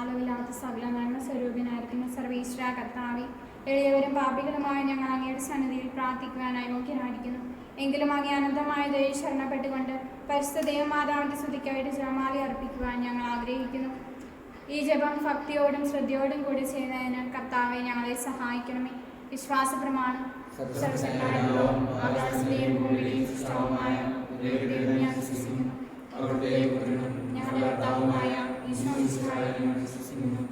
അളവില്ലാത്ത സകല നന്മ സ്വരൂപനായിരിക്കുന്ന സർവീശ്വര കർത്താവെ, എളിയവരും പാപികളുമായ ഞങ്ങൾ അങ്ങയുടെ സന്നിധിയിൽ പ്രാർത്ഥിക്കുവാൻ അയോഗ്യരായിരിക്കുന്നു. എങ്കിലും അങ്ങേ അനന്തമായ ദയയിൽ ശരണപ്പെട്ടുകൊണ്ട് പരിശുദ്ധ ദേവമാതാവിന്റെ സ്തുതിക്കായിട്ട് ജപമാല അർപ്പിക്കുവാൻ ഞങ്ങൾ ആഗ്രഹിക്കുന്നു. ഈ ജപം ഭക്തിയോടും ശ്രദ്ധയോടും കൂടി ചെയ്യുന്നതിന് കർത്താവെ ഞങ്ങളെ സഹായിക്കണമേ. വിശ്വാസ പ്രമാണം. ആകാശത്തിലെയും ഭൂമിയിലെയും സൃഷ്ടാവുമായ ദൈവത്തിൽ ഞാൻ വിശ്വസിക്കുന്നു. ഞങ്ങളുടെ കർത്താവുമായ ഈശോ മിശിഹായിൽ ഞാൻ വിശ്വസിക്കുന്നു.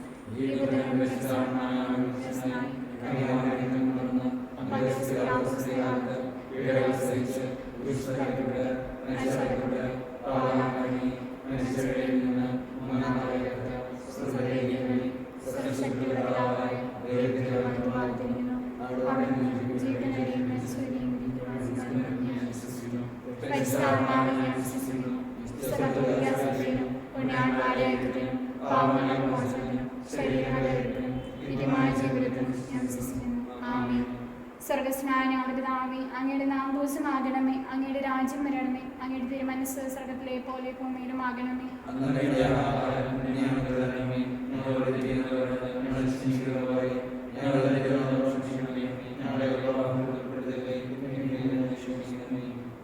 സ്വർഗസ്നായ ഞങ്ങളുടെ പിതാവേ, അങ്ങയുടെ നാമം പൂജിതമാകണമേ. അങ്ങയുടെ രാജ്യം വരണമേ. അങ്ങയുടെ തിരുമനസ്സ് സ്വർഗത്തിലെ പോലെ ഭൂമിയിലും ആകണമേ.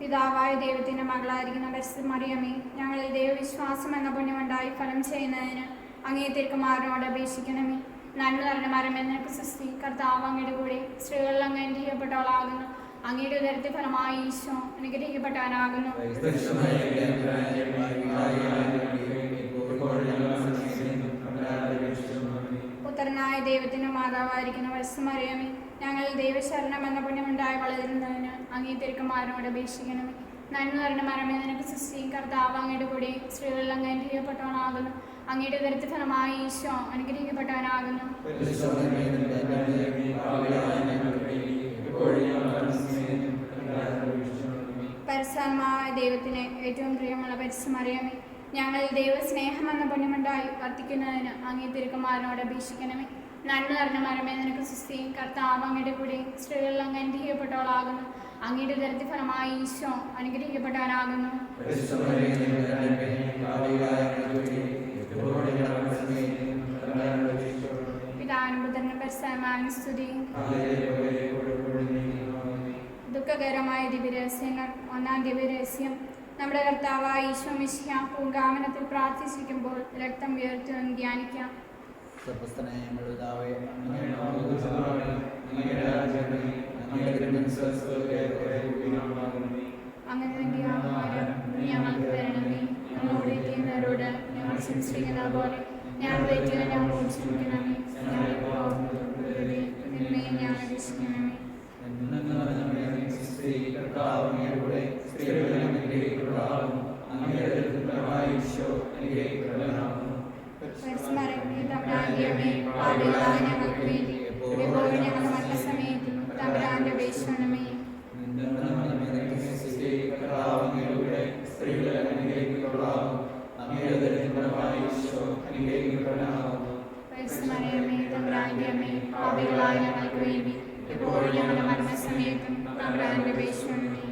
പിതാവായ ദൈവത്തിന്റെ മകളായിരിക്കുന്ന പരിശുദ്ധ മറിയമേ, ഞങ്ങളിൽ ദൈവവിശ്വാസം എന്ന പുണ്യമുണ്ടായി ഫലം ചെയ്യുന്നതിന് അങ്ങേ തിരുക്കുമാരനോട് അപേക്ഷിക്കണമേ. നന്മ നിറഞ്ഞ മരമേ, നിനക്ക് സൃഷ്ടി. കർത്താവ് അങ്ങയുടെ കൂടെ സ്ത്രീകളിൽ അങ്ങ് അനുഗ്രഹിക്കപ്പെട്ടവളാകുന്നു. അങ്ങയുടെ ഉദരത്തിൽ ഫലമായി ഈശോ അനുഗ്രഹിക്കപ്പെട്ടവനാകുന്നു. പുത്രനായ ദൈവത്തിന്റെ മാതാവായിരിക്കുന്ന പരിശുദ്ധ മറിയമേ, ഞങ്ങളിൽ ദൈവശരണം എന്ന പുണ്യമുണ്ടായി വളരുന്നതിന് അങ്ങേ തിരുക്കുമാരനോട് അപേക്ഷിക്കണമേ. നന്മ നിറഞ്ഞ മരമേ, നിനക്ക് സൃഷ്ടി. കർത്താവ് അങ്ങയുടെ കൂടെ സ്ത്രീകളിൽ അങ്ങ് അനുഗ്രഹിക്കപ്പെട്ടവളാകുന്നു. അങ്ങയുടെ ഉദരത്തിൽ ഫലമായി ഈശോ അനുഗ്രഹിക്കപ്പെട്ടവനാകുന്നു. പരിശുദ്ധമായ ദൈവത്തിന് ഏറ്റവും പ്രിയമുള്ള പരിശുദ്ധ മറിയമേ, ഞങ്ങൾ ദൈവസ്നേഹം എന്ന പുണ്യമുണ്ടായി വർദ്ധിക്കുന്നതിന് അങ്ങേ തിരുക്കുമാരനോട് അപേക്ഷിക്കണമേ. നന്മ നിറഞ്ഞ മരമേ, നിനക്ക് സൃഷ്ടി. കർത്താവ് അങ്ങയുടെ കൂടെ സ്ത്രീകളിൽ അങ്ങ് അനുഗ്രഹിക്കപ്പെട്ടവളാകുന്നു. അങ്ങയുടെ ഉദരത്തിൽ ഫലമായി ഈശോ അനുഗ്രഹിക്കപ്പെട്ടവനാകുന്നു. പിതാവിനും പുത്രനും പരിശുദ്ധാത്മാവിനും സ്തുതി. ദുഃഖകരമായ ദിവ്യരഹസ്യങ്ങൾ. ഒന്നാം ദിവ്യരഹസ്യം. നമ്മുടെ കർത്താവായ ഈശോ മിശിഹാ പൂങ്കാവനത്തിൽ പ്രാർത്ഥിച്ചിരിക്കുമ്പോൾ രക്തം ഉയർത്തുമെന്ന് ധ്യാനിക്കാം. അങ്ങനെ വേണ്ടി ആഹാരം ഞങ്ങൾക്ക് തരണമേ. ഞങ്ങളോട് ചെയ്യുന്നവരോട് ഞങ്ങൾ ക്ഷമിച്ചിരിക്കുന്നത് പോലെ ഞങ്ങൾ തെറ്റുകൾ ഞങ്ങളോട് ക്ഷമിക്കണമേ. നിന്മയും ഞങ്ങൾ രക്ഷിക്കണമേ. ഞങ്ങൾക്ക് വേണ്ടി എപ്പോഴും ഞങ്ങളുടെ മരണസമയത്തും തമ്പുരാന്റെ അപേക്ഷിക്കണമേ. പാപികളായ ഞങ്ങൾക്ക് വേണ്ടി എപ്പോഴും ഞങ്ങളുടെ മരണസമയത്തും തമ്പുരാന്റെ അപേക്ഷിക്കണമേ.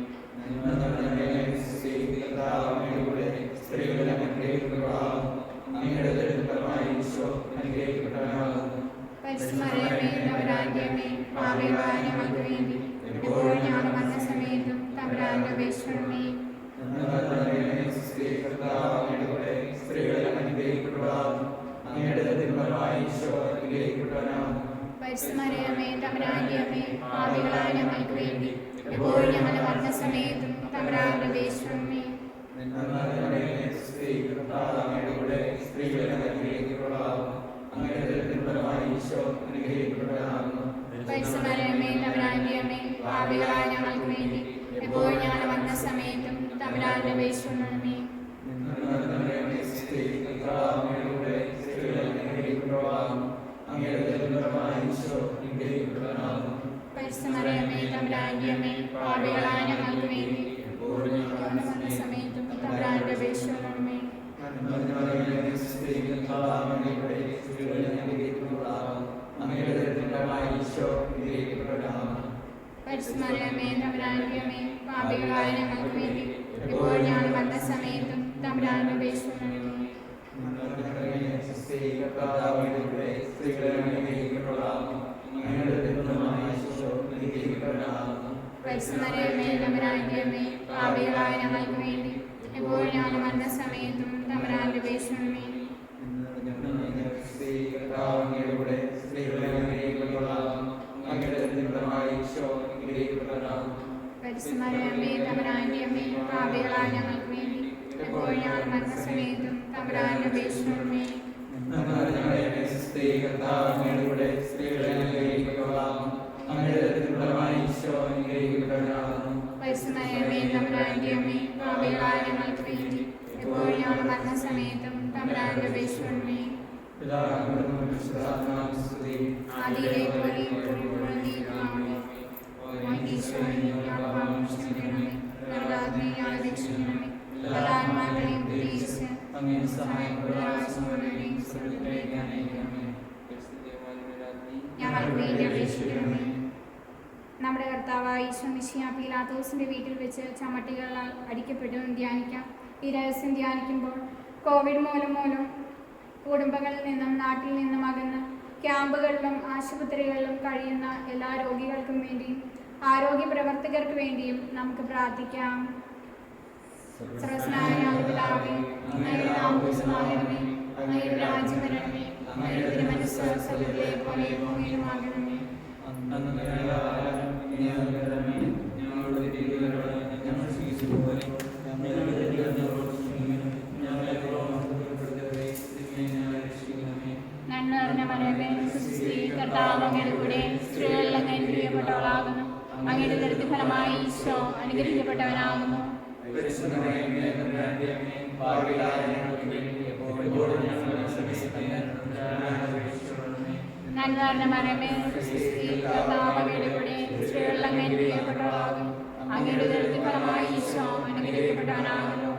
പരിശുദ്ധമറിയമേ, തമ്പുരാന്റെ അമ്മേ, പാപികളായ ഞങ്ങൾക്ക് വേണ്ടി എപ്പോഴും ഞങ്ങളുടെ മരണസമയത്തും തമ്പുരാന്റെ അപേക്ഷിക്കണമേ. പരിശുദ്ധമറിയമേ, തമ്പുരാന്റെ അമ്മേ, പാപികളായ ഞങ്ങൾക്ക് വേണ്ടി എപ്പോഴും ഞങ്ങളുടെ മരണസമയത്തും തമ്പുരാന്റെ അപേക്ഷിക്കണമേ. പരിശുദ്ധമറിയമേ, തമ്പുരാന്റെ അമ്മേ, പാപികളായ ഞങ്ങൾക്ക് വേണ്ടി എപ്പോഴും ഞങ്ങളുടെ മരണസമയത്തും തമ്പുരാന്റെ അപേക്ഷിക്കണമേ. പരിശുദ്ധമറിയമേ, തമ്പുരാന്റെ അമ്മേ, പാപികളായ ഞങ്ങൾക്ക് വേണ്ടി എപ്പോഴും ഞങ്ങളുടെ മരണസമയത്തും തമ്പുരാന്റെ അപേക്ഷിക്കണമേ. പരിശുദ്ധമറിയമേ, തമ്പുരാന്റെ അമ്മേ, പാപികളായ ഞങ്ങൾക്ക് വേണ്ടി എപ്പോഴും ഞങ്ങളുടെ മരണസമയത്തും തമ്പുരാന്റെ അപേക്ഷിക്കണമേ. പരിശുദ്ധമറിയമേ തമ്പുരാന്റെ അമ്മേ, പാപികളായ ഞങ്ങൾക്ക് വേണ്ടി എപ്പോഴും ഞങ്ങളുടെ മരണസമയത്തും തമ്പുരാന്റെ അപേക്ഷിക്കണമേ. പരിശുദ്ധമറിയമേ തമ്പുരാന്റെ അമ്മേ, പാപികളായ ഞങ്ങൾക്ക് വേണ്ടി എപ്പോഴും ഞങ്ങളുടെ മരണസമയത്തും തമ്പുരാന്റെ അപേക്ഷിക്കണമേ. പരിശുദ്ധമറിയമേ തമ്പുരാന്റെ അമ്മേ, പാപികളായ ഞങ്ങൾക്ക് വേണ്ടി എപ്പോഴും ഞങ്ങളുടെ മരണസമയത്തും തമ്പുരാന്റെ അപേക്ഷിക്കണമേ. ആദിയിലെ പോലെ ഇപ്പോഴും നീക്കുവാമേ. ഈശോയെ ഞങ്ങളുടെ പാപം ക്ഷമിക്കണമേ. നരകാഗ്നിയിൽ ഞങ്ങളെ രക്ഷിക്കണമേ. എല്ലാ ആത്മാക്കളെയും പ്രത്യേകിച്ച് അങ്ങയുടെ സഹായം ഞങ്ങൾക്ക് വേണ്ടി അപേക്ഷിക്കണമേ. നമ്മുടെ കർത്താവായ ഈശോ മിശിഹാ പീലാത്തോസിന്റെ വീട്ടിൽ വെച്ച് ചമ്മട്ടികളാൽ അടിക്കപ്പെട്ടു ധ്യാനിക്കാം. ഈ രഹസ്യം ധ്യാനിക്കുമ്പോൾ കോവിഡ് മൂലം കുടുംബങ്ങളിൽ നിന്നും നാട്ടിൽ നിന്നും അകന്ന് ക്യാമ്പുകളിലും ആശുപത്രികളിലും കഴിയുന്ന എല്ലാ രോഗികൾക്കും വേണ്ടിയും ആരോഗ്യ പ്രവർത്തകർക്ക് വേണ്ടിയും നമുക്ക് പ്രാർത്ഥിക്കാം. സർവ്വസ്നായ പിതാവേ, അങ്ങയുടെ നാമം പൂജിതമാകണമേ. അങ്ങയുടെ രാജ്യം വരണമേ. അങ്ങയുടെ തിരുമനസ്സ് സ്വർഗ്ഗത്തിലെ പോലെ ഭൂമിയിലുമാകണമേ. നന്മ നിറഞ്ഞ മറിയമേ, സുസ്തി, കർത്താവ് അങ്ങയുടെ കൂടെ സ്ത്രീകളിൽ അങ്ങ് അനുഗ്രഹിക്കപ്പെട്ടവളാകുന്നു. അങ്ങയുടെ ഉദരത്തിൻ ഫലമായി ഈശോ അനുഗ്രഹിക്കപ്പെട്ടവനാകുന്നു. നന്മ നിറഞ്ഞ മറിയമേ, സുസ്തി, കർത്താവ് അങ്ങയുടെ കൂടെ സ്ത്രീകളിൽ അങ്ങ് അനുഗ്രഹിക്കപ്പെട്ടവളാകുന്നു. അങ്ങയുടെ ഉദരത്തിൻ ഫലമായി ഈശോ അനുഗ്രഹിക്കപ്പെട്ടവനാകുന്നു.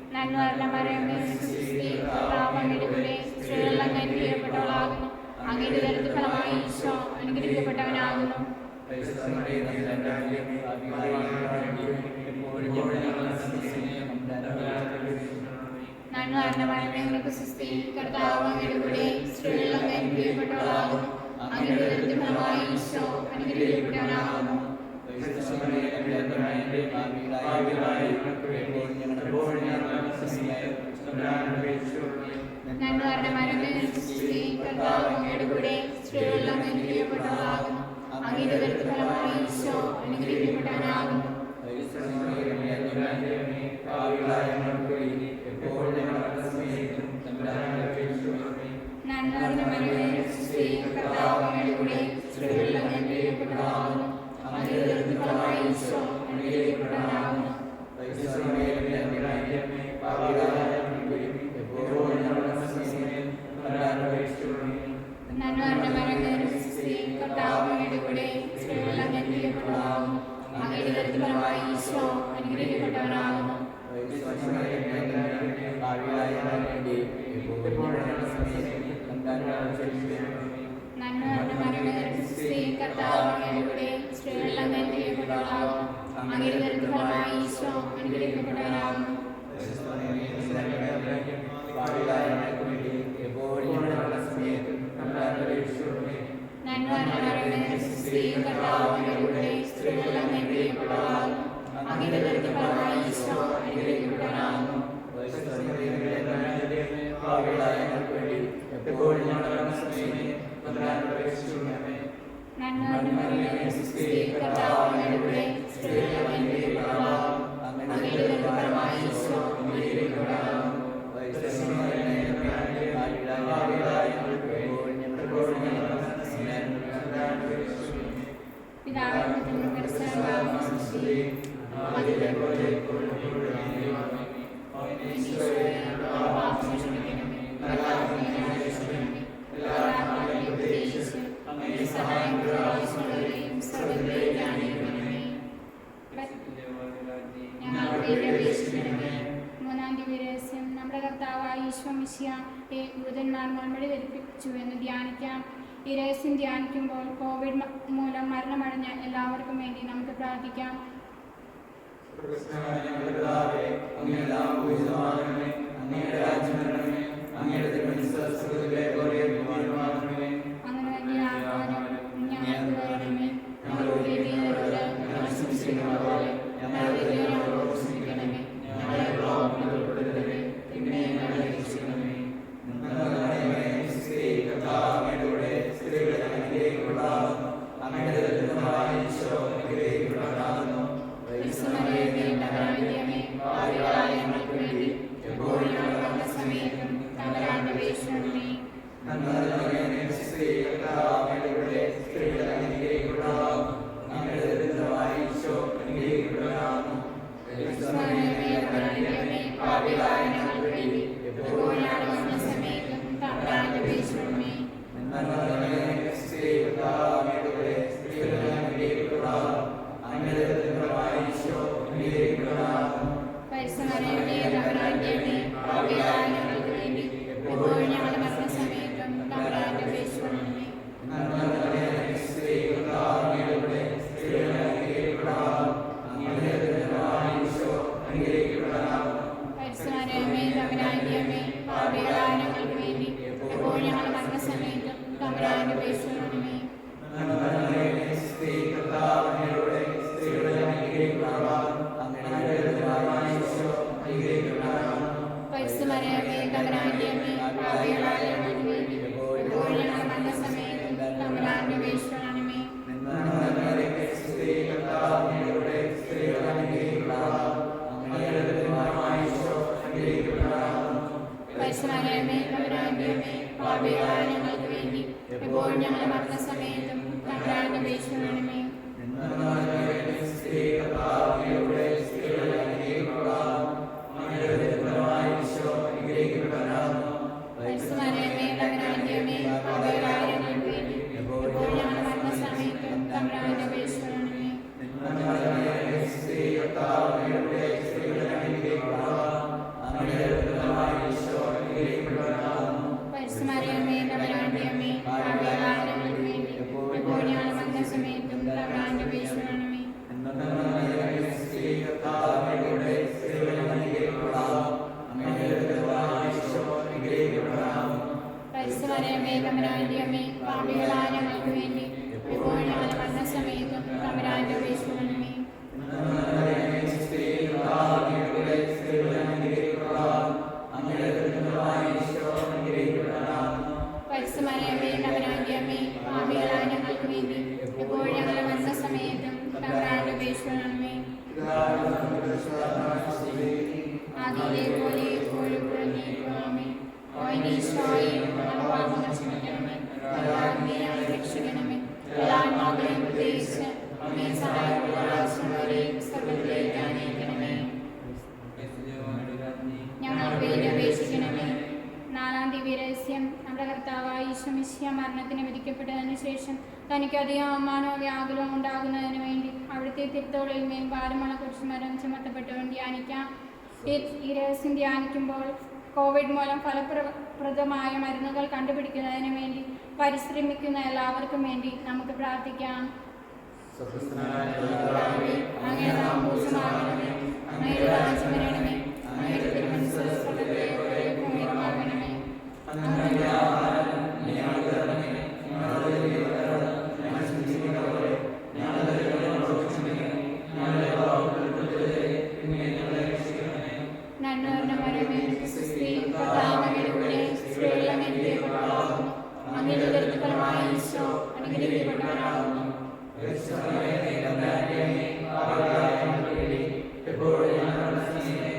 നന്മ നിറഞ്ഞ മറിയമേ, സുസ്തി, കർത്താവ് അങ്ങയുടെ കൂടെ സ്ത്രീകളിൽ അങ്ങ് അനുഗ്രഹിക്കപ്പെട്ടവളാകുന്നു. അങ്ങയുടെ ഉദരത്തിൻ ഫലമായി ഈശോ അനുഗ്രഹിക്കപ്പെട്ടവനാകുന്നു. നന്മ നിറഞ്ഞ മറിയമേ, സുസ്തി, കർത്താവ് അങ്ങയുടെ കൂടെ സ്ത്രീകളിൽ അങ്ങ് അനുഗ്രഹിക്കപ്പെട്ടവളാകുന്നു. അങ്ങയുടെ ഉദരത്തിൻ ഫലമായി ഈശോ അനുഗ്രഹിക്കപ്പെട്ടവനാകുന്നു. നന്മ നിറഞ്ഞ മറിയമേ, സുസ്തി, കർത്താവ് അങ്ങയുടെ കൂടെ സ്ത്രീകളിൽ അങ്ങ് അനുഗ്രഹിക്കപ്പെട്ടവളാകുന്നു. അങ്ങയുടെ ഉദരത്തിൻ ഫലമായി ഈശോ അനുഗ്രഹിക്കപ്പെട്ടവനാകുന്നു. നന്മ നിറഞ്ഞ മറിയമേ, സുസ്തി, കർത്താവ് അങ്ങയുടെ കൂടെ സ്ത്രീകളിൽ അങ്ങ് അനുഗ്രഹിക്കപ്പെട്ടവളാകുന്നു. അങ്ങയുടെ ഉദരത്തിൻ ഫലമായി ഈശോ അനുഗ്രഹിക്കപ്പെട്ടവനാകുന്നു. നന്മ നിറഞ്ഞ മറിയമേ, സുസ്തി, കർത്താവ് അങ്ങയുടെ കൂടെ സ്ത്രീകളിൽ അങ്ങ് അനുഗ്രഹിക്കപ്പെട്ടവളാകുന്നു. അങ്ങയുടെ ഉദരത്തിൻ ഫലമായി ഈശോ അനുഗ്രഹിക്കപ്പെട്ടവനാകുന്നു. നന്മ നിറഞ്ഞ മറിയമേ, സുസ്തി, കർത്താവ് അങ്ങയുടെ കൂടെ സ്ത്രീകളിൽ അങ്ങ് അനുഗ്രഹിക്കപ്പെട്ടവളാകുന്നു. അങ്ങയുടെ ഉദരത്തിൻ ഫലമായി ഈശോ അനുഗ്രഹിക്കപ്പെട്ടവനാകുന്നു. നന്മ നിറഞ്ഞ മറിയമേ, സുസ്തി, കർത്താവ് അങ്ങയുടെ കൂടെ സ്ത്രീകളിൽ അങ്ങ് അനുഗ്രഹിക്കപ്പെട്ടവളാകുന്നു. അങ്ങയുടെ ഉദരത്തിൻ ഫലമായി ഈശോ അനുഗ്രഹിക്കപ്പെട്ടവനാകുന്നു. നന്മ നിറഞ്ഞ മറിയമേ, സുസ്തി, കർത്താവ് അങ്ങയുടെ കൂടെ സ്ത്രീകളിൽ അങ്ങ് അനുഗ്രഹിക്കപ്പെട്ടവളാകുന്നു. അങ്ങയുടെ ഉദരത്തിൻ ഫലമായി ഈശോ അനുഗ്രഹിക്കപ്പെട്ടവനാകുന്നു. പിതാവിനും പുത്രനും പരിശുദ്ധാത്മാവിനും സ്തുതി. ആദിയിലെ പോലെ ഇപ്പോഴും ഈശോയെ ഞങ്ങളുടെ പാപം ക്ഷമിക്കണമേ. കർത്താവിനെ ഞങ്ങളെ രക്ഷിക്കണമേ. എല്ലാ ആത്മാക്കളെയും പ്രത്യേകിച്ച് അങ്ങയുടെ സഹായം ആവശ്യമുള്ളവരെയും സ്വർഗ്ഗത്തിലേക്ക് ആനയിക്കണമേ. ഞങ്ങൾക്ക് വേണ്ടി അപേക്ഷിക്കണമേ. മൂന്നാം ദിവ്യരഹസ്യം. നമ്മുടെ കർത്താവായ ഈശോ മിശിഹായെ യൂതന്മാർ മുൾമുടി ധരിപ്പിച്ചു എന്ന് ധ്യാനിക്കാം. ഈ രഹസ്യം ധ്യാനിക്കുമ്പോൾ കോവിഡ് മൂലം മരണമടഞ്ഞ എല്ലാവർക്കും വേണ്ടി നമുക്ക് പ്രാർത്ഥിക്കാം. അങ്ങനെ തന്നെ ആഹാരം ഞങ്ങൾക്ക് തരണമേ. ഞങ്ങളുടെ ഇടയരോട് ആശംസിക്കുന്നത് പോലെ ഞങ്ങളുടെ ഞങ്ങളോട് ക്ഷമിക്കണമേ. ഞങ്ങളെ പ്രലോഭനത്തിൽ ഉൾപ്പെടുത്തരുതേ. തിന്മയിൽ നിന്ന് ഞങ്ങളെ രക്ഷിക്കണമേ. ക്രിസ്തുമറിയമേ, തമ്പുരാന്റെയമ്മേ, പാപികളായ ഞങ്ങൾക്ക് വേണ്ടി എപ്പോഴും ഞങ്ങളുടെ മരണസമയത്തും തമ്പുരാന്റെ അപേക്ഷിക്കണമേ. ക്രിസ്തുമറിയമേ, തമ്പുരാന്റെയമ്മേ, പാപികളായ ഞങ്ങൾക്ക് വേണ്ടി എപ്പോഴും ഞങ്ങളുടെ മരണസമയത്തും തമ്പുരാന്റെ അപേക്ഷിക്കണമേ. പരിശുദ്ധമറിയമേ, തമ്പുരാന്റെയമ്മേ, പാപികളായ ഞങ്ങൾക്ക് വേണ്ടി എപ്പോഴും ഞങ്ങളുടെ മരണസമയത്തും തമ്പുരാന്റെ അപേക്ഷിക്കണമേ. പരിശുദ്ധമറിയമേ, തമ്പുരാന്റെയമ്മേ, പാപികളായ ഞങ്ങൾക്ക് വേണ്ടി എപ്പോഴും ഞങ്ങളുടെ മരണസമയത്തും തമ്പുരാന്റെ അപേക്ഷിക്കണമേ. പരിശുദ്ധമറിയമേ, തമ്പുരാന്റെയമ്മേ, പാപികളായ ഞങ്ങൾക്ക് വേണ്ടി എപ്പോഴും ഞങ്ങളുടെ മരണസമയത്തും തമ്പുരാന്റെ അപേക്ഷിക്കണമേ. പരിശുദ്ധമറിയമേ, തമ്പുരാന്റെയമ്മേ, പാപികളായ ഞങ്ങൾക്ക് വേണ്ടി എപ്പോഴും ഞങ്ങളുടെ മരണസമയത്തും തമ്പുരാന്റെ അപേക്ഷിക്കണമേ. പരിശുദ്ധമറിയമേ, തമ്പുരാന്റെയമ്മേ, പാപികളായ ഞങ്ങൾക്ക് വേണ്ടി എപ്പോഴും ഞങ്ങളുടെ മരണസമയത്തും തമ്പുരാന്റെ അപേക്ഷിക്കണമേ. പരിശുദ്ധമറിയമേ, തമ്പുരാന്റെയമ്മേ, പാപികളായ ഞങ്ങൾക്ക് വേണ്ടി എപ്പോഴും ഞങ്ങളുടെ മരണസമയത്തും തമ്പുരാന്റെ അപേക്ഷിക്കണമേ. പരിശുദ്ധമറിയമേ, തമ്പുരാന്റെയമ്മേ, പാപികളായ ഞങ്ങൾക്ക് വേണ്ടി എപ്പോഴും ഞങ്ങളുടെ മരണസമയത്തും തമ്പുരാന്റെ അപേക്ഷിക്കണമേ. പരിശുദ്ധമറിയമേ, തമ്പുരാന്റെയമ്മേ, പാപികളായ ഞങ്ങൾക്ക് വേണ്ടി എപ്പോഴും ഞങ്ങളുടെ മരണസമയത്തും തമ്പുരാന്റെ അപേക്ഷിക്കണമേ. ആദിയിലെ പോലെ എപ്പോഴും ആമേൻ. ഓ ഈശോയെ, ഞങ്ങളുടെ പാപങ്ങൾ ക്ഷമിക്കണമേ. ഞങ്ങളെ രക്ഷിക്കണമേ. എല്ലാ ആത്മാക്കളെയും പ്രത്യേകിച്ച് അങ്ങേ സഹായമുള്ള ആവശ്യമുള്ളവരെയും സ്വർഗ്ഗത്തിലേക്ക് ആനയിക്കണമേ. ഞങ്ങൾക്ക് വേണ്ടി അപേക്ഷിക്കണമേ. നാലാം ദിവ്യരഹസ്യം. നമ്മുടെ കർത്താവായ ഈശോ മിശിഹാ മരണത്തിന് വിധിക്കപ്പെട്ടതിന് ശേഷം തനിക്ക് അധികം അവമാനവും വ്യാകുലവും ഉണ്ടാകുന്നതിന് വേണ്ടി അവിടുത്തെ തിരുത്തോളിന്മേൽ ഭാരമുള്ള കുരിശുമരം ചുമത്തപ്പെട്ടവൻ ധ്യാനിക്കാം. ഈ രഹസ്യം ധ്യാനിക്കുമ്പോൾ കോവിഡ് മൂലം ഫലപ്രദമായ മരുന്നുകൾ കണ്ടുപിടിക്കുന്നതിന് വേണ്ടി പരിശ്രമിക്കുന്ന എല്ലാവർക്കും വേണ്ടി നമുക്ക് പ്രാർത്ഥിക്കാം. അങ്ങയുടെ നാമം പൂജിതമാകണമേ. അങ്ങയുടെ രാജ്യം വരണമേ. അങ്ങയുടെ തിരുമനസ്സ് സ്വർഗ്ഗത്തിലെ പോലെ ഭൂമിയിലുമാകണമേ. അങ്ങയുടെ ആഹാരം ഞങ്ങൾക്ക് തരണമേ. ഞങ്ങളുടെ തെറ്റുകളോട് ഞങ്ങൾ ക്ഷമിച്ചിരിക്കുന്നതുപോലെ ഞങ്ങളുടെ തെറ്റുകൾ ഞങ്ങളോട് ക്ഷമിക്കണമേ. ഞങ്ങളെ പാപത്തിൽ ഉൾപ്പെടുത്തരുതേ. തിന്മയിൽ നിന്ന് ഞങ്ങളെ രക്ഷിക്കണമേ. നന്മ നിറഞ്ഞ മറിയമേ, സ്വസ്തി, കർത്താവ് അങ്ങയുടെ കൂടെ സ്ത്രീകളിൽ അങ്ങ് അനുഗ്രഹിക്കപ്പെട്ടവളാകുന്നു. അങ്ങയുടെ ഉദരഫലമായ ഈശോ അനുഗ്രഹിക്കപ്പെട്ടവനാകുന്നു. പരിശുദ്ധമറിയമേ, തമ്പുരാന്റെയമ്മേ, പാപികളായ ഞങ്ങൾക്ക് വേണ്ടി എപ്പോഴും ഞങ്ങളുടെ മരണസമയത്തും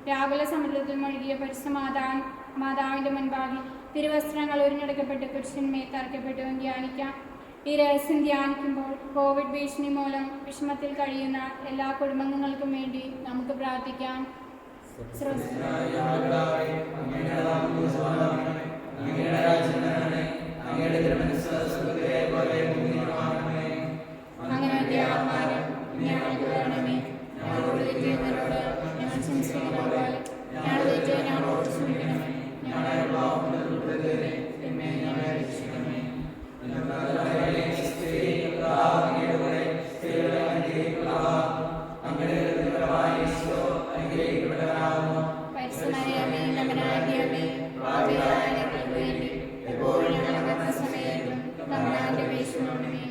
രാവിലെ സമുദ്രത്തിൽ മുഴുകിയ പരിശുദ്ധ മാതാവിന്റെ മുൻപാകെ തിരുവസ്ത്രങ്ങൾ ഉരിഞ്ഞെടുക്കപ്പെട്ട് പുരുഷന്മേൽ തറക്കപ്പെട്ടു ധ്യാനിക്കാം. ഈ രഹസ്യം ധ്യാനിക്കുമ്പോൾ കോവിഡ് ഭീഷണി മൂലം വിഷമത്തിൽ കഴിയുന്ന എല്ലാ കുടുംബാംഗങ്ങൾക്കും വേണ്ടി നമുക്ക് പ്രാർത്ഥിക്കാം. അങ്ങനെ ആത്മാവ് ഞങ്ങൾക്ക് വേണമേ. ഞങ്ങളോട് തെറ്റിയവരോട് ഞങ്ങൾ ക്ഷമിച്ചിരിക്കുന്നത് പോലെ ഞങ്ങളുടെ തെറ്റ് ഞങ്ങളോട് ക്ഷമിക്കണമേ. ഞങ്ങളെ പാപത്തിൽ ഉൾപ്പെടുത്തരുതേ, തിന്മയിൽ നിന്ന് ഞങ്ങളെ രക്ഷിക്കണമേ. പരിശുദ്ധമറിയമേ, തമ്പുരാന്റെ അമ്മേ, പാപികളായ ഞങ്ങൾക്ക് വേണ്ടി എപ്പോഴും ഞങ്ങളുടെ മരണസമയത്തും തമ്പുരാന്റെ അപേക്ഷിക്കണമേ.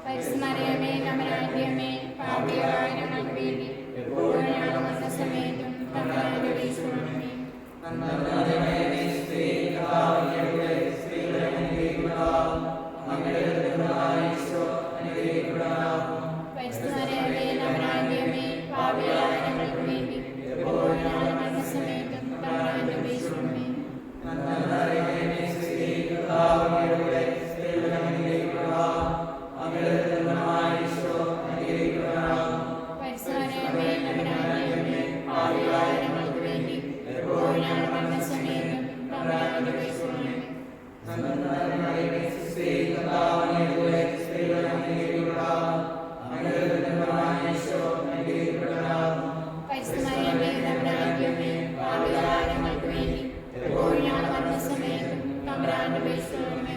പരിശുദ്ധമറിയമേ, തമ്പുരാന്റെ അമ്മേ, പാപികളായ ഞങ്ങൾക്ക് വേണ്ടി എപ്പോഴും ഞങ്ങളുടെ മരണസമയത്തും തമ്പുരാന്റെ അപേക്ഷിക്കണമേ. പരിശുദ്ധമറിയമേ, തമ്പുരാന്റെ അമ്മേ, പാപികളായ ഞങ്ങൾക്ക് വേണ്ടി എപ്പോഴും ഞങ്ങളുടെ മരണസമയത്തും തമ്പുരാന്റെ അപേക്ഷിക്കണമേ. പരിശുദ്ധമറിയമേ, തമ്പുരാന്റെ അമ്മേ, പാപികളായ ഞങ്ങൾക്ക് വേണ്ടി എപ്പോഴും ഞങ്ങളുടെ മരണസമയത്തും തമ്പുരാന്റെ അപേക്ഷിക്കണമേ. പരിശുദ്ധമറിയമേ, തമ്പുരാന്റെ അമ്മേ, പാപികളായ ഞങ്ങൾക്ക് വേണ്ടി എപ്പോഴും ഞങ്ങളുടെ മരണസമയത്തും തമ്പുരാന്റെ അപേക്ഷിക്കണമേ.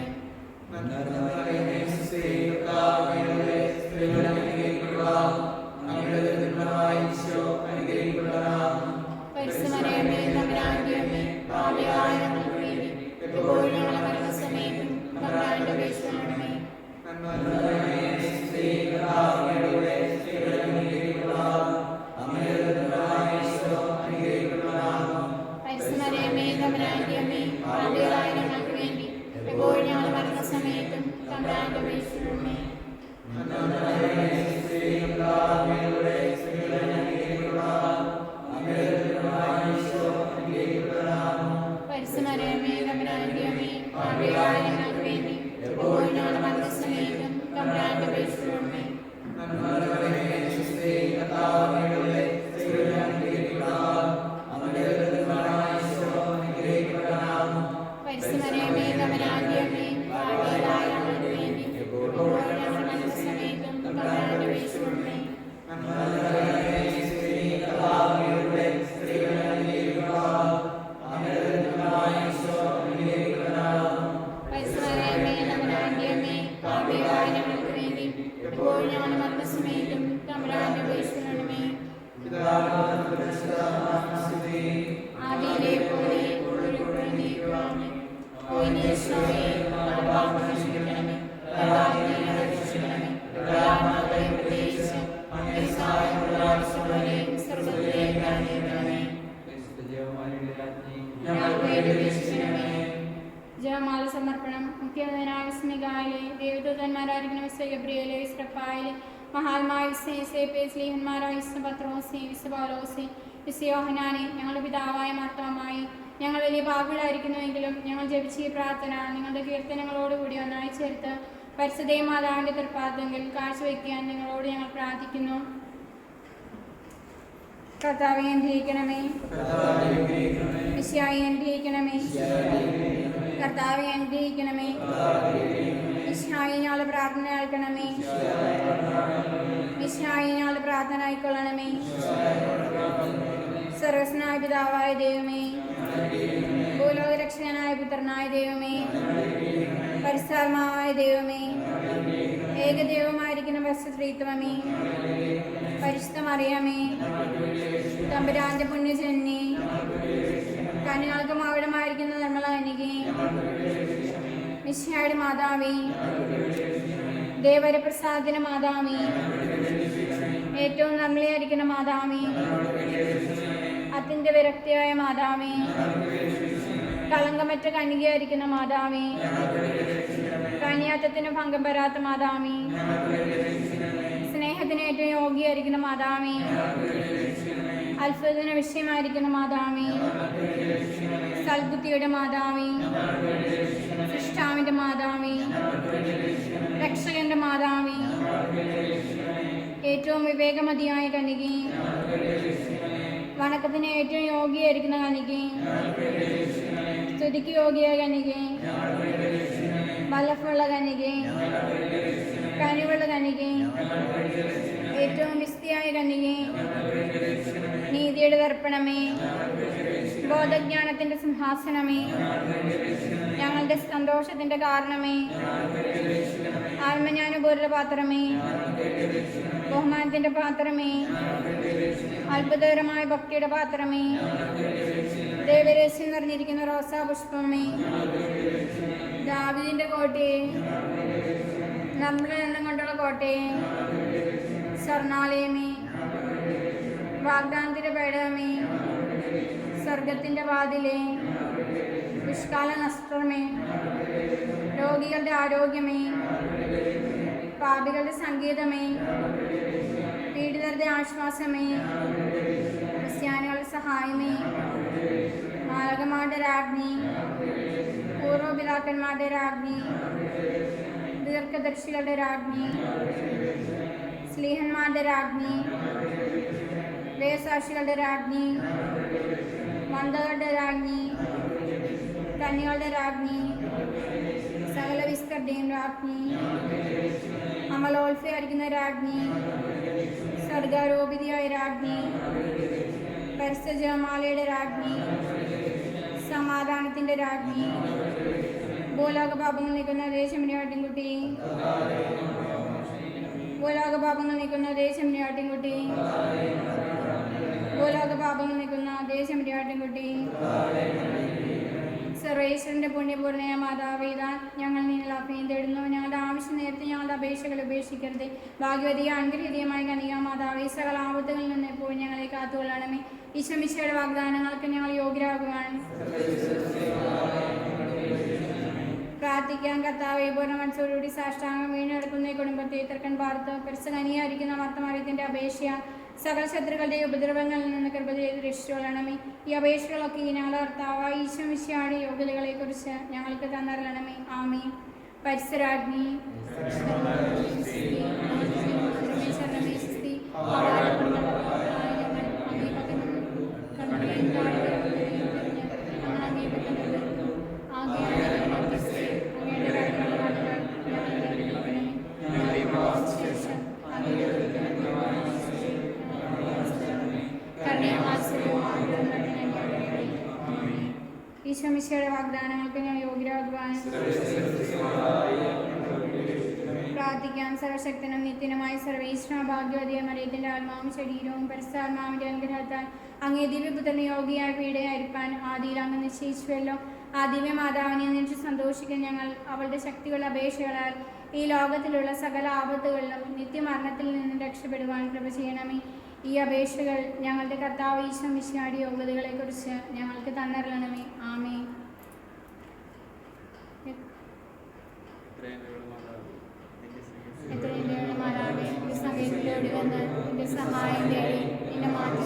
പരിശുദ്ധമറിയമേ, തമ്പുരാന്റെ അമ്മേ, പാപികളായ ഞങ്ങൾക്ക് വേണ്ടി എപ്പോഴും ഞങ്ങളുടെ മരണസമയത്തും തമ്പുരാന്റെ അപേക്ഷിക്കണമേ. പരിശുദ്ധമറിയമേ, തമ്പുരാന്റെ അമ്മേ, പാപികളായ ഞങ്ങൾക്ക് വേണ്ടി എപ്പോഴും ഞങ്ങളുടെ മരണസമയത്തും തമ്പുരാന്റെ അപേക്ഷിക്കണമേ. പരിശുദ്ധമറിയമേ, തമ്പുരാന്റെ അമ്മേ, പാപികളായ ഞങ്ങൾക്ക് വേണ്ടി എപ്പോഴും ഞങ്ങളുടെ മരണസമയത്തും പാപികളായ ഞങ്ങൾക്ക് വേണ്ടി എപ്പോഴും ഞങ്ങളുടെ മരണസമയത്തും തമ്പുരാന്റെ അപേക്ഷിക്കണമേ. ആദിയിലെ പോലെ ഇപ്പോഴും നീക്കുവാമേ. ഓ ഈശോയെ, ഞങ്ങളുടെ പാപങ്ങൾ ക്ഷമിക്കണമേ. കർത്താവേ, ഞങ്ങളെ രക്ഷിക്കണമേ. ആത്മാക്കളെ പ്രത്യേകിച്ച് അങ്ങേ സഹായമുള്ള ആവശ്യമുള്ളവരെയും സ്വർഗ്ഗത്തിലേക്ക് അയക്കണമേ. ഞങ്ങൾക്ക് വേണ്ടി അപേക്ഷിക്കണമേ. ജപമാല സമർപ്പണം. മുഖ്യനായ സ്മികായിലെ ദേവദൂതന്മാരായിരിക്കുന്ന വിശുദ്ധ ഗബ്രിയേലേ, വിശുദ്ധ റഫായേലേ, മഹാത്മായ സ്ലീഹന്മാരായ വിശുദ്ധ പത്രോസേ, വിശുദ്ധ പൗലോസേ, വിശുദ്ധ യോഹന്നാനേ, ഞങ്ങളുടെ പിതാവായ മാർത്തോമായി, ഞങ്ങൾ വലിയ പാപികളായിരിക്കുന്നുവെങ്കിലും ഞങ്ങൾ ജപിച്ച ഈ പ്രാർത്ഥന നിങ്ങളുടെ കീർത്തനങ്ങളോടുകൂടി ഒന്നായി ചേർത്ത് പരിശുദ്ധ മാതാവിന്റെ തൃപ്പാദത്തിൽ കാഴ്ചവെക്കാൻ നിങ്ങളോട് ഞങ്ങൾ പ്രാർത്ഥിക്കുന്നു. കർത്താവേ, അനുഗ്രഹിക്കണമേ. മിശിഹായെ, അനുഗ്രഹിക്കണമേ. കർത്താവേ, അനുഗ്രഹിക്കണമേ. മിശിഹായെ, ഞങ്ങളുടെ പ്രാർത്ഥന കേൾക്കണമേ. മിശിഹായെ, ഞങ്ങളുടെ പ്രാർത്ഥന ആയിക്കൊള്ളണമേ. സർവസ്വനായ പിതാവായ ദൈവമേ, ഭൂലോകരക്ഷകനായ പുത്രനായ ദൈവമേ, പരിശുദ്ധാത്മാവായ ദൈവമേ, ഏകദൈവമായിരിക്കുന്ന പരിശുദ്ധത്വമേ, പരിശുദ്ധ മറിയമേ, തമ്പുരാന്റെ പുണ്യജനനി, കന്യകൾക്ക് മകുടമായിരിക്കുന്ന നിർമ്മല കന്യകേ, മിശിഹായുടെ മാതാവേ, ദേവരപ്രസാദത്തിന്റെ മാതാവേ, ഏറ്റവും നിർമ്മലയായിരിക്കുന്ന മാതാവേ, അത്യന്ത വിരക്തിയായ മാതാവേ, കളങ്കമറ്റ കന്യകയായിരിക്കുന്ന മാതാവേ, കന്യാത്വത്തിന് ഭംഗം വരാത്ത മാതാവേ, സ്നേഹത്തിന് ഏറ്റവും യോഗ്യയായിരിക്കുന്ന മാതാവേ, അത്ഭുതത്തിന് വിഷയമായിരിക്കുന്ന മാതാവേ, സൽബുദ്ധിയുടെ മാതാവേ, സൃഷ്ടാവിന്റെ മാതാവേ, രക്ഷകന്റെ മാതാവേ, ഏറ്റവും വിവേകമതിയായ കന്യകേ, വണക്കത്തിന് ഏറ്റവും യോഗ്യയായിരിക്കുന്ന കന്യകേ, സ്തുതിക്ക് യോഗ്യയായ കന്യകേ, വല്ലഭമുള്ള കന്യകേ, കനിവുള്ള കന്യകേ, ഏറ്റവും വിസ്തയായ കന്യകേ, നീതിയുടെ ദർപ്പണമേ, ബോധജ്ഞാനത്തിന്റെ സിംഹാസനമേ, ഞങ്ങളുടെ സന്തോഷത്തിന്റെ കാരണമേ, ആത്മജ്ഞാനുഭൂരുടെ പാത്രമേ, ബഹുമാനത്തിന്റെ പാത്രമേ, അത്ഭുതകരമായ ഭക്തിയുടെ പാത്രമേ, ദേവരഹസ്യം നിറഞ്ഞിരിക്കുന്ന റോസാ പുഷ്പമേ, ദാവീദിന്റെ കോട്ടയെ, നിർമ്മലം കൊണ്ടുള്ള കോട്ടയെ, സ്വർണാലയമേ, വാഗ്ദാനത്തിന്റെ പേടകമേ, സ്വർഗത്തിന്റെ വാതിലേ, ദുഷ്കാല നസ്ത്രമേ, രോഗികളുടെ ആരോഗ്യമേ, പാപികളുടെ സംഗീതമേ, പീഡിതരുടെ ആശ്വാസമേ, ക്രിസ്ത്യാനികളുടെ സഹായമേ, മാലകന്മാരുടെ രാജ്ഞി, പൂർവപിതാക്കന്മാരുടെ രാജ്ഞി, ദീർഘദർശികളുടെ രാജ്ഞി, സ്ലീഹന്മാരുടെ രാജ്ഞി, വേദസാക്ഷികളുടെ രാജ്ഞി, വന്ദകളുടെ രാജ്ഞി, കന്യകളുടെ രാജ്ഞി, സകല വിസ്തരുടെയും രാജ്ഞി, അമലോത്സയായിരിക്കുന്ന രാജ്ഞി, സ്വർഗാരോപിതയായ രാജ്ഞി, പരിശുദ്ധ ജപമാലയുടെ രാജ്ഞി, സമാധാനത്തിന്റെ രാജ്ഞി, ഭൂലോകപാപങ്ങൾ നീക്കുന്ന ദേശമിനിയാട്ടിൻകുട്ടി, ഭൂലോകപാപങ്ങൾ നീക്കുന്ന ദേശമിനിയാട്ടിൻകുട്ടി, ഭൂലോകപാപങ്ങൾ നീക്കുന്ന ദേശമിനിയാട്ടിൻകുട്ടി, സർവേശ്വരന്റെ പുണ്യപൂർണ്ണയ മാതാവേദാൻ ഞങ്ങൾ നിങ്ങൾ അഭയം തേടുന്നു. ഞങ്ങളുടെ ആവശ്യം നേരത്തെ ഞങ്ങളുടെ അപേക്ഷകൾ ഉപേക്ഷിക്കരുത്. ഭാഗ്യവതിയ അനുഗ്രഹീതമായ കന്യകാ മാതാവേ, സകല ആപത്തുകളിൽ നിന്ന് എപ്പോഴും ഞങ്ങളെ കാത്തുകൊള്ളണമേ. ഈശോമിശിഹായുടെ വാഗ്ദാനങ്ങൾക്ക് ഞങ്ങൾ യോഗ്യരാകുവാൻ പ്രാർത്ഥിക്കാൻ. കർത്താവേ, പൂർണ്ണ മനസ്സോടുകൂടി സാഷ്ടാംഗം വീണെടുക്കുന്ന ഈ കുടുംബത്തെ തർക്കൻ പാർത്ത് പരിശുദ്ധ കനിയായിരിക്കുന്ന മർത്തമറിയത്തിന്റെ അപേക്ഷ സകല ശത്രുക്കളുടെ ഉപദ്രവങ്ങളിൽ നിന്ന് കൃപ ചെയ്ത് രക്ഷിച്ചുകൊള്ളണമേ. ഈ അപേക്ഷകളൊക്കെ ഞങ്ങളുടെ കർത്താവായ ഈശോമിശിഹായുടെ യോഗ്യതകളെ കുറിച്ച് ഞങ്ങൾക്ക് തന്നറിയണമേ. ആമേൻ. പരിസരാഗ്നി ഈശോമിശിഹായുടെ വാഗ്ദാനങ്ങൾക്ക് ഞാൻ യോഗ്യരാകുവാൻ സർവശക്തനും നിത്യനുമായ സർവേശ്വര ഭാഗ്യവതിയ മറിയത്തിന്റെ ആത്മാവും ശരീരവും പരിശുദ്ധാത്മാവിന്റെ അനുഗ്രഹത്താൽ അങ്ങേ ദിവ്യപുത്രന് യോഗ്യയായ പീഡയായിരിക്കാൻ ആദിയിൽ അങ്ങ് നിശ്ചയിച്ചുവല്ലോ. ആ ദിവ്യ മാതാവിനെ നിന്നിട്ട് സന്തോഷിക്കാൻ ഞങ്ങൾ അവളുടെ ശക്തികളുടെ അപേക്ഷകളാൽ ഈ ലോകത്തിലുള്ള സകല ആപത്തുകളിലും നിത്യമരണത്തിൽ നിന്ന് രക്ഷപ്പെടുവാൻ കൃപ ചെയ്യണമേ. ഈ അപേക്ഷകൾ ഞങ്ങളുടെ കർത്താവ് ഈശോ മിശിഹായുടെ യോഗ്യതകളെക്കുറിച്ച് ഞങ്ങൾക്ക് തന്നറിയണമേ. ആമേൻ. എത്രയും മാതാവേ, എന്റെ സമയത്തിലോടി വന്ന് എന്റെ സഹായം തേടി എന്നെ മാറ്റി